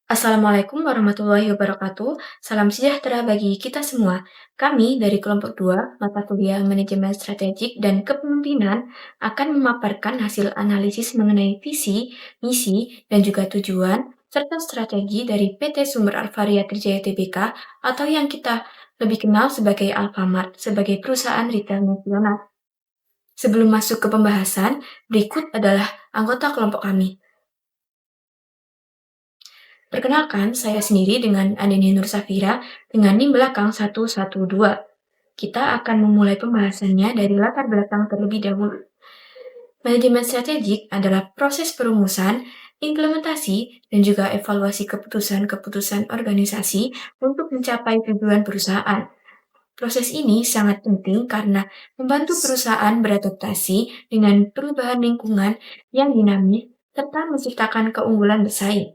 Assalamualaikum warahmatullahi wabarakatuh. Salam sejahtera bagi kita semua. Kami dari kelompok 2, mata kuliah Manajemen Strategik dan Kepemimpinan akan memaparkan hasil analisis mengenai visi, misi, dan juga tujuan serta strategi dari PT Sumber Alvaria Trijaya Tbk atau yang kita lebih kenal sebagai Alfamart sebagai perusahaan retail nasional. Sebelum masuk ke pembahasan, berikut adalah anggota kelompok kami. Perkenalkan, saya sendiri dengan Andini Nur Safira dengan NIM belakang 112. Kita akan memulai pembahasannya dari latar belakang terlebih dahulu. Manajemen strategik adalah proses perumusan, implementasi, dan juga evaluasi keputusan-keputusan organisasi untuk mencapai tujuan perusahaan. Proses ini sangat penting karena membantu perusahaan beradaptasi dengan perubahan lingkungan yang dinamis serta menciptakan keunggulan bersaing.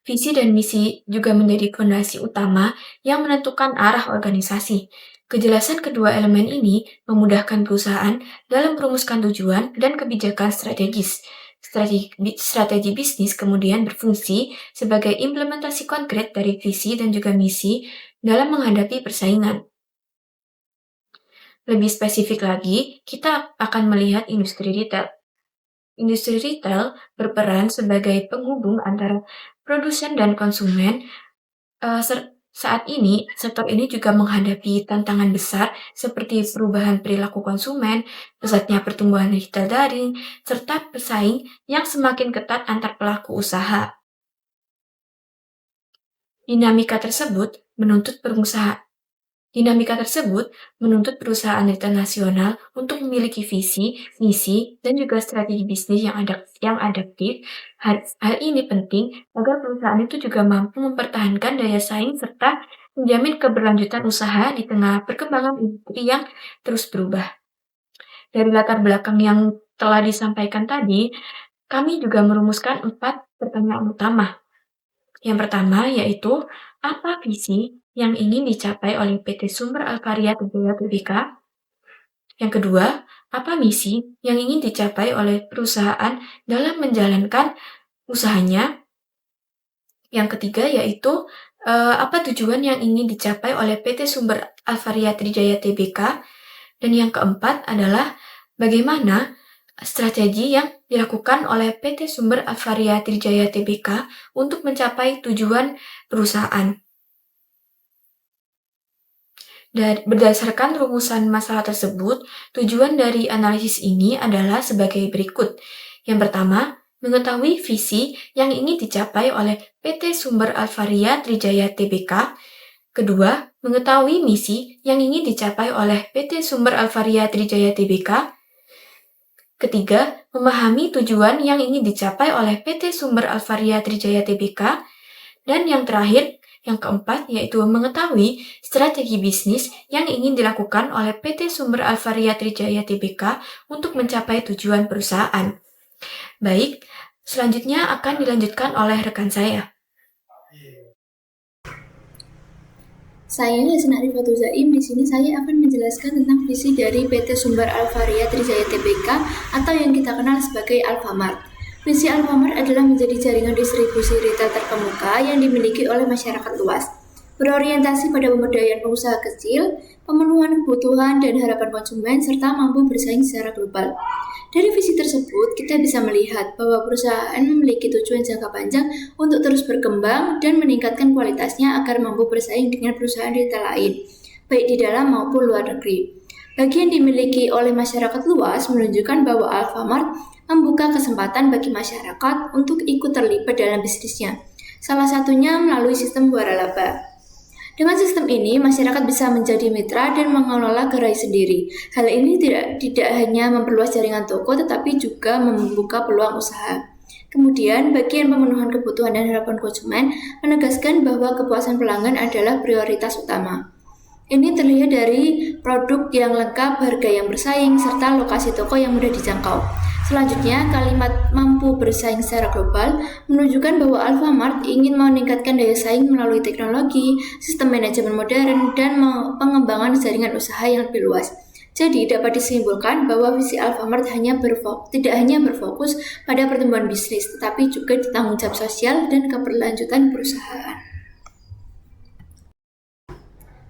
Visi dan misi juga menjadi fondasi utama yang menentukan arah organisasi. Kejelasan kedua elemen ini memudahkan perusahaan dalam merumuskan tujuan dan kebijakan strategis. Strategi bisnis kemudian berfungsi sebagai implementasi konkret dari visi dan juga misi dalam menghadapi persaingan. Lebih spesifik lagi, kita akan melihat industri retail. Industri retail berperan sebagai penghubung antara produsen dan konsumen. Saat ini, sektor ini juga menghadapi tantangan besar seperti perubahan perilaku konsumen, pesatnya pertumbuhan digital daring, serta pesaing yang semakin ketat antar pelaku usaha. Dinamika tersebut menuntut perusahaan Dinamika tersebut menuntut perusahaan retail nasional untuk memiliki visi, misi, dan juga strategi bisnis yang adaptif. Hal ini penting agar perusahaan itu juga mampu mempertahankan daya saing serta menjamin keberlanjutan usaha di tengah perkembangan industri yang terus berubah. Dari latar belakang yang telah disampaikan tadi, kami juga merumuskan 4 pertanyaan utama. Yang pertama yaitu, apa visi yang ingin dicapai oleh PT Sumber Alvaria Trijaya Tbk? Yang kedua, apa misi yang ingin dicapai oleh perusahaan dalam menjalankan usahanya? Yang ketiga yaitu, apa tujuan yang ingin dicapai oleh PT Sumber Alvaria Trijaya Tbk? Dan yang keempat adalah bagaimana strategi yang dilakukan oleh PT Sumber Alvaria Trijaya Tbk untuk mencapai tujuan perusahaan. Dan berdasarkan rumusan masalah tersebut, tujuan dari analisis ini adalah sebagai berikut. Yang pertama, mengetahui visi yang ingin dicapai oleh PT Sumber Alvaria Trijaya Tbk. Kedua, mengetahui misi yang ingin dicapai oleh PT Sumber Alvaria Trijaya Tbk. Ketiga, memahami tujuan yang ingin dicapai oleh PT Sumber Alvaria Trijaya Tbk. Dan yang terakhir, yang keempat, yaitu mengetahui strategi bisnis yang ingin dilakukan oleh PT Sumber Alvaria Trijaya Tbk untuk mencapai tujuan perusahaan. Baik, selanjutnya akan dilanjutkan oleh rekan saya. Saya Yasna Arifatul Zaim. Di sini saya akan menjelaskan tentang visi dari PT Sumber Alvaria Trijaya Tbk atau yang kita kenal sebagai Alfamart. Visi Alfamart adalah menjadi jaringan distribusi retail terkemuka yang dimiliki oleh masyarakat luas. Berorientasi pada pemberdayaan pengusaha kecil, pemenuhan kebutuhan dan harapan konsumen, serta mampu bersaing secara global. Dari visi tersebut, kita bisa melihat bahwa perusahaan memiliki tujuan jangka panjang untuk terus berkembang dan meningkatkan kualitasnya agar mampu bersaing dengan perusahaan retail lain, baik di dalam maupun luar negeri. Bagi yang dimiliki oleh masyarakat luas menunjukkan bahwa Alfamart membuka kesempatan bagi masyarakat untuk ikut terlibat dalam bisnisnya. Salah satunya melalui sistem waralaba. Dengan sistem ini, masyarakat bisa menjadi mitra dan mengelola gerai sendiri. Hal ini tidak hanya memperluas jaringan toko, tetapi juga membuka peluang usaha. Kemudian, bagian pemenuhan kebutuhan dan harapan konsumen menegaskan bahwa kepuasan pelanggan adalah prioritas utama. Ini terlihat dari produk yang lengkap, harga yang bersaing, serta lokasi toko yang mudah dijangkau. Selanjutnya, kalimat mampu bersaing secara global menunjukkan bahwa Alfamart ingin meningkatkan daya saing melalui teknologi, sistem manajemen modern, dan pengembangan jaringan usaha yang lebih luas. Jadi dapat disimpulkan bahwa visi Alfamart tidak hanya berfokus pada pertumbuhan bisnis, tetapi juga di tanggung jawab sosial dan keberlanjutan perusahaan.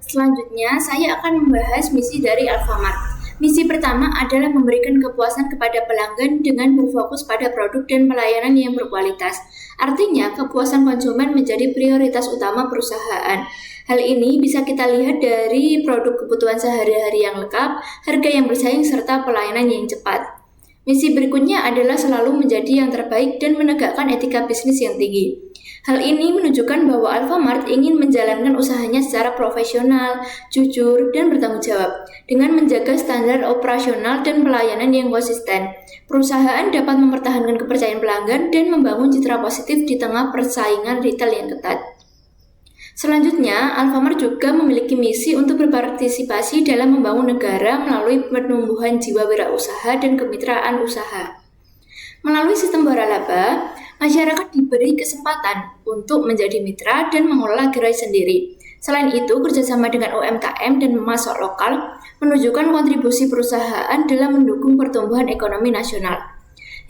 Selanjutnya, saya akan membahas misi dari Alfamart. Misi pertama adalah memberikan kepuasan kepada pelanggan dengan berfokus pada produk dan pelayanan yang berkualitas. Artinya, kepuasan konsumen menjadi prioritas utama perusahaan. Hal ini bisa kita lihat dari produk kebutuhan sehari-hari yang lengkap, harga yang bersaing, serta pelayanan yang cepat. Misi berikutnya adalah selalu menjadi yang terbaik dan menegakkan etika bisnis yang tinggi. Hal ini menunjukkan bahwa Alfamart ingin menjalankan usahanya secara profesional, jujur, dan bertanggung jawab. Dengan menjaga standar operasional dan pelayanan yang konsisten, perusahaan dapat mempertahankan kepercayaan pelanggan dan membangun citra positif di tengah persaingan retail yang ketat. Selanjutnya, Alfamart juga memiliki misi untuk berpartisipasi dalam membangun negara melalui penumbuhan jiwa wirausaha dan kemitraan usaha. Melalui sistem waralaba, masyarakat diberi kesempatan untuk menjadi mitra dan mengelola gerai sendiri. Selain itu, kerjasama dengan UMKM dan pemasok lokal menunjukkan kontribusi perusahaan dalam mendukung pertumbuhan ekonomi nasional.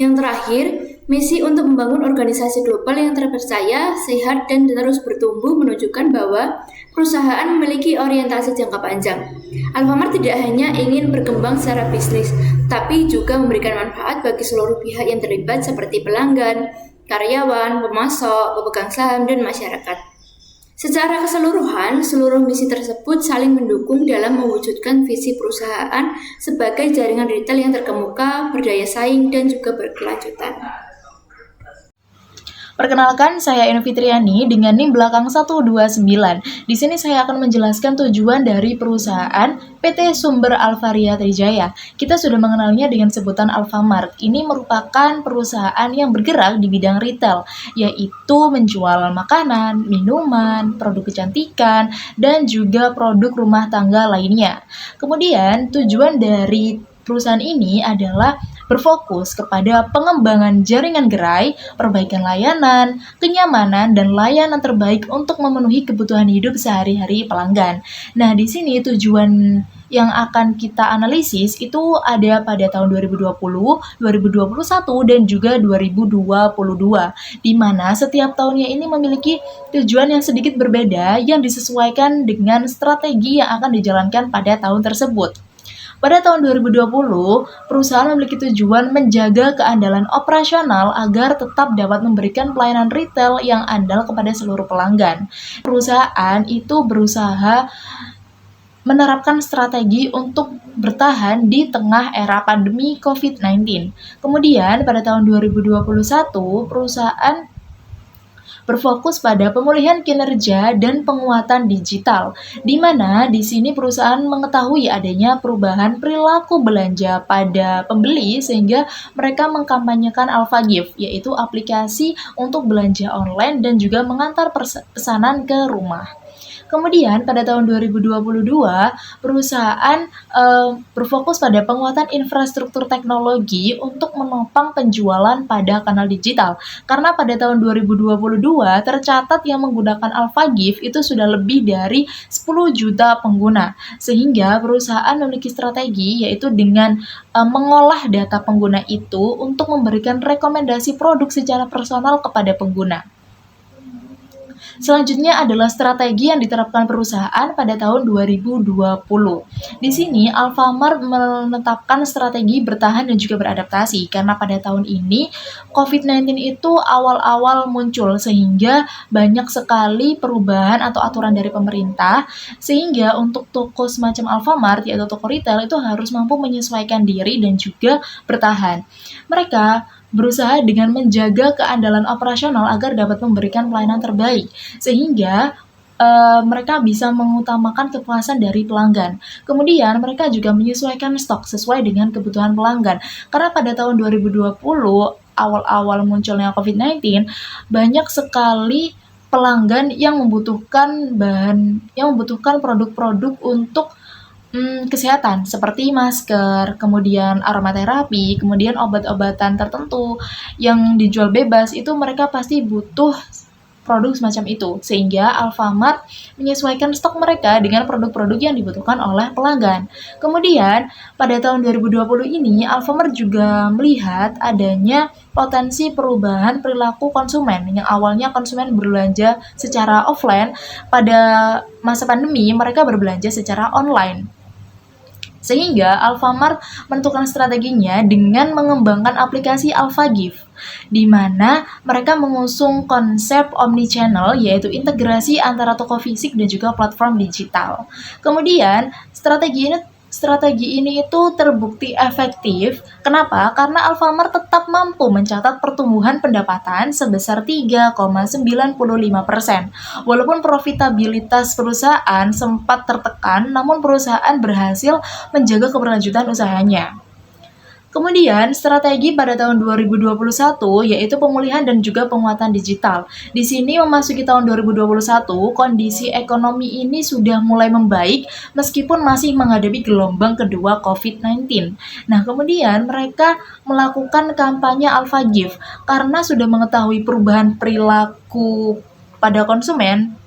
Yang terakhir, misi untuk membangun organisasi global yang terpercaya, sehat, dan terus bertumbuh menunjukkan bahwa perusahaan memiliki orientasi jangka panjang. Alfamart tidak hanya ingin berkembang secara bisnis, tapi juga memberikan manfaat bagi seluruh pihak yang terlibat seperti pelanggan, karyawan, pemasok, pemegang saham, dan masyarakat. Secara keseluruhan, seluruh misi tersebut saling mendukung dalam mewujudkan visi perusahaan sebagai jaringan retail yang terkemuka, berdaya saing, dan juga berkelanjutan. Perkenalkan, saya Eno Fitriani dengan NIM belakang 129. Di sini saya akan menjelaskan tujuan dari perusahaan PT Sumber Alvaria Trijaya. Kita sudah mengenalnya dengan sebutan Alfamart. Ini merupakan perusahaan yang bergerak di bidang retail, yaitu menjual makanan, minuman, produk kecantikan, dan juga produk rumah tangga lainnya. Kemudian, tujuan dari perusahaan ini adalah berfokus kepada pengembangan jaringan gerai, perbaikan layanan, kenyamanan, dan layanan terbaik untuk memenuhi kebutuhan hidup sehari-hari pelanggan. Nah, di sini tujuan yang akan kita analisis itu ada pada tahun 2020, 2021, dan juga 2022, di mana setiap tahunnya ini memiliki tujuan yang sedikit berbeda yang disesuaikan dengan strategi yang akan dijalankan pada tahun tersebut. Pada tahun 2020, perusahaan memiliki tujuan menjaga keandalan operasional agar tetap dapat memberikan pelayanan retail yang andal kepada seluruh pelanggan. Perusahaan itu berusaha menerapkan strategi untuk bertahan di tengah era pandemi COVID-19. Kemudian pada tahun 2021, perusahaan berfokus pada pemulihan kinerja dan penguatan digital, di mana di sini perusahaan mengetahui adanya perubahan perilaku belanja pada pembeli sehingga mereka mengkampanyekan Alpha Gift, yaitu aplikasi untuk belanja online dan juga mengantar pesanan ke rumah. Kemudian pada tahun 2022, perusahaan berfokus pada penguatan infrastruktur teknologi untuk menopang penjualan pada kanal digital. Karena pada tahun 2022 tercatat yang menggunakan Alpha Gift itu sudah lebih dari 10 juta pengguna. Sehingga perusahaan memiliki strategi yaitu dengan mengolah data pengguna itu untuk memberikan rekomendasi produk secara personal kepada pengguna. Selanjutnya adalah strategi yang diterapkan perusahaan pada tahun 2020. Di sini, Alfamart menetapkan strategi bertahan dan juga beradaptasi, karena pada tahun ini COVID-19 itu awal-awal muncul, sehingga banyak sekali perubahan atau aturan dari pemerintah, sehingga untuk toko semacam Alfamart, yaitu toko retail, itu harus mampu menyesuaikan diri dan juga bertahan. Mereka berusaha dengan menjaga keandalan operasional agar dapat memberikan pelayanan terbaik, sehingga mereka bisa mengutamakan kepuasan dari pelanggan. Kemudian mereka juga menyesuaikan stok sesuai dengan kebutuhan pelanggan. Karena pada tahun 2020, awal-awal munculnya COVID-19, banyak sekali pelanggan yang membutuhkan produk-produk untuk kesehatan seperti masker, kemudian aromaterapi, kemudian obat-obatan tertentu yang dijual bebas, itu mereka pasti butuh produk semacam itu, sehingga Alfamart menyesuaikan stok mereka dengan produk-produk yang dibutuhkan oleh pelanggan. Kemudian, pada tahun 2020 ini, Alfamart juga melihat adanya potensi perubahan perilaku konsumen yang awalnya konsumen berbelanja secara offline, pada masa pandemi mereka berbelanja secara online. Sehingga Alfamart menentukan strateginya dengan mengembangkan aplikasi AlfaGift, di mana mereka mengusung konsep omnichannel, yaitu integrasi antara toko fisik dan juga platform digital. Kemudian, strategi ini itu terbukti efektif. Kenapa? Karena Alfamart tetap mampu mencatat pertumbuhan pendapatan sebesar 3,95%. Walaupun profitabilitas perusahaan sempat tertekan, namun perusahaan berhasil menjaga keberlanjutan usahanya. Kemudian, strategi pada tahun 2021 yaitu pemulihan dan juga penguatan digital. Di sini memasuki tahun 2021, kondisi ekonomi ini sudah mulai membaik meskipun masih menghadapi gelombang kedua COVID-19. Nah, kemudian mereka melakukan kampanye AlfaGift karena sudah mengetahui perubahan perilaku pada konsumen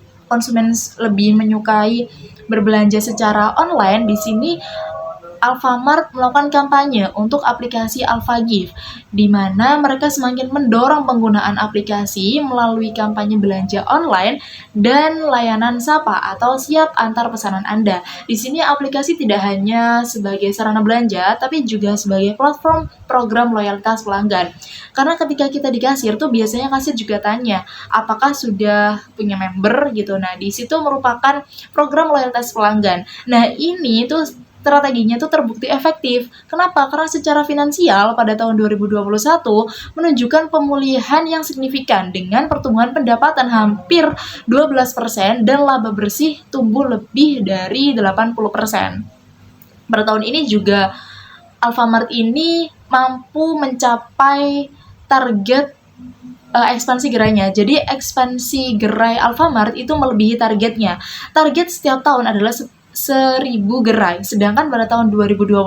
lebih menyukai berbelanja secara online. Di sini Alfamart melakukan kampanye untuk aplikasi AlfaGift, di mana mereka semakin mendorong penggunaan aplikasi melalui kampanye belanja online dan layanan sapa atau siap antar pesanan Anda. Di sini aplikasi tidak hanya sebagai sarana belanja, tapi juga sebagai platform program loyalitas pelanggan. Karena ketika kita di kasir tuh biasanya kasir juga tanya, apakah sudah punya member gitu. Nah, di situ merupakan program loyalitas pelanggan. Nah, ini tuh strateginya itu terbukti efektif. Kenapa? Karena secara finansial pada tahun 2021 menunjukkan pemulihan yang signifikan dengan pertumbuhan pendapatan hampir 12% dan laba bersih tumbuh lebih dari 80%. Pada tahun ini juga Alfamart ini mampu mencapai target ekspansi gerainya. Jadi ekspansi gerai Alfamart itu melebihi targetnya. Target setiap tahun adalah 1.000 gerai, sedangkan pada tahun 2021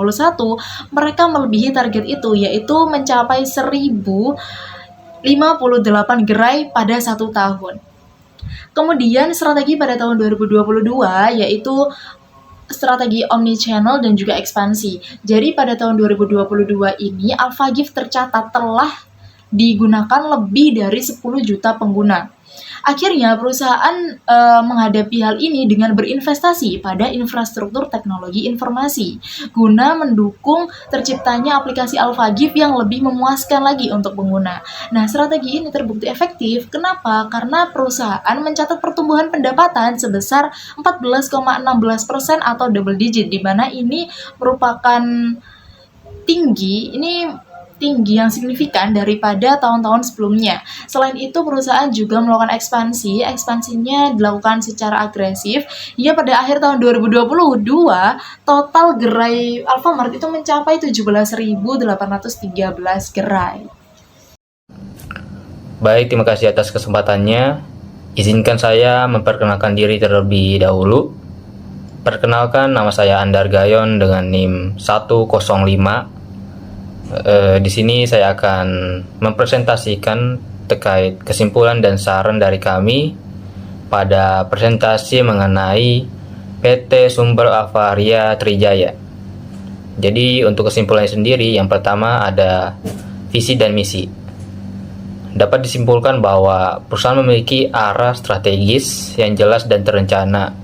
mereka melebihi target itu, yaitu mencapai 1.058 gerai pada 1 tahun. Kemudian strategi pada tahun 2022 yaitu strategi omnichannel dan juga ekspansi. Jadi pada tahun 2022 ini AlfaGift tercatat telah digunakan lebih dari 10 juta pengguna. Akhirnya perusahaan menghadapi hal ini dengan berinvestasi pada infrastruktur teknologi informasi guna mendukung terciptanya aplikasi AlfaGift yang lebih memuaskan lagi untuk pengguna. Nah, strategi ini terbukti efektif. Kenapa? Karena perusahaan mencatat pertumbuhan pendapatan sebesar 14,16% atau double digit, di mana ini merupakan tinggi yang signifikan daripada tahun-tahun sebelumnya. Selain itu, perusahaan juga melakukan ekspansinya dilakukan secara agresif. Ya, pada akhir tahun 2022, total gerai Alfamart itu mencapai 17.813 gerai. Baik, terima kasih atas kesempatannya. Izinkan saya memperkenalkan diri terlebih dahulu. Perkenalkan, nama saya Andar Gayon dengan NIM 105. Di sini saya akan mempresentasikan terkait kesimpulan dan saran dari kami pada presentasi mengenai PT Sumber Alvaria Trijaya. Jadi untuk kesimpulannya sendiri, yang pertama ada visi dan misi. Dapat disimpulkan bahwa perusahaan memiliki arah strategis yang jelas dan terencana,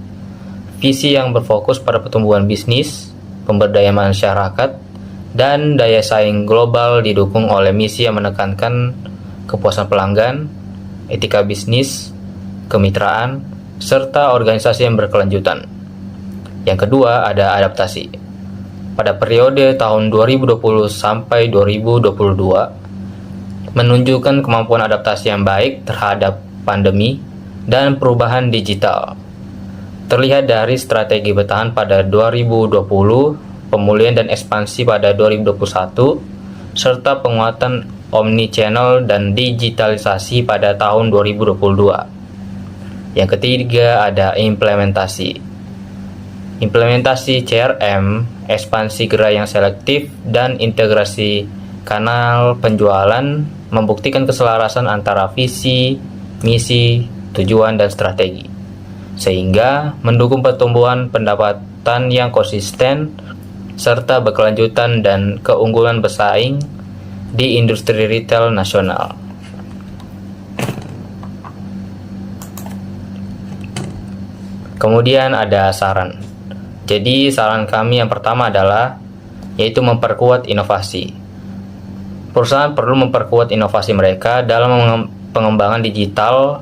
visi yang berfokus pada pertumbuhan bisnis, pemberdayaan masyarakat, dan daya saing global didukung oleh misi yang menekankan kepuasan pelanggan, etika bisnis, kemitraan, serta organisasi yang berkelanjutan. Yang kedua ada adaptasi. Pada periode tahun 2020 sampai 2022, menunjukkan kemampuan adaptasi yang baik terhadap pandemi dan perubahan digital. Terlihat dari strategi bertahan pada 2020, pemulihan dan ekspansi pada 2021, serta penguatan omnichannel dan digitalisasi pada tahun 2022. Yang ketiga ada implementasi. Implementasi CRM, ekspansi gerai yang selektif, dan integrasi kanal penjualan membuktikan keselarasan antara visi, misi, tujuan dan strategi, sehingga mendukung pertumbuhan pendapatan yang konsisten serta berkelanjutan dan keunggulan bersaing di industri retail nasional. Kemudian ada saran. Jadi saran kami yang pertama adalah yaitu memperkuat inovasi. Perusahaan perlu memperkuat inovasi mereka dalam pengembangan digital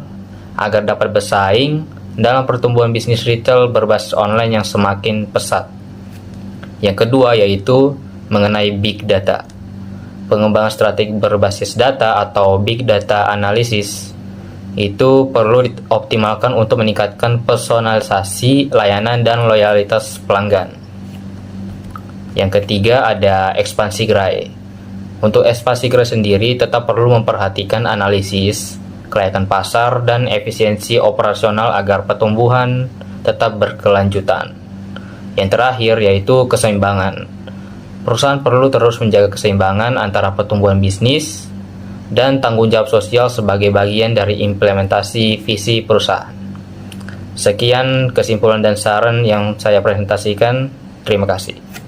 agar dapat bersaing dalam pertumbuhan bisnis retail berbasis online yang semakin pesat. Yang kedua yaitu mengenai big data. Pengembangan strategi berbasis data atau big data analysis itu perlu dioptimalkan untuk meningkatkan personalisasi layanan dan loyalitas pelanggan. Yang ketiga ada ekspansi gerai. Untuk ekspansi gerai sendiri tetap perlu memperhatikan analisis, kelayakan pasar, dan efisiensi operasional agar pertumbuhan tetap berkelanjutan. Yang terakhir yaitu keseimbangan. Perusahaan perlu terus menjaga keseimbangan antara pertumbuhan bisnis dan tanggung jawab sosial sebagai bagian dari implementasi visi perusahaan. Sekian kesimpulan dan saran yang saya presentasikan. Terima kasih.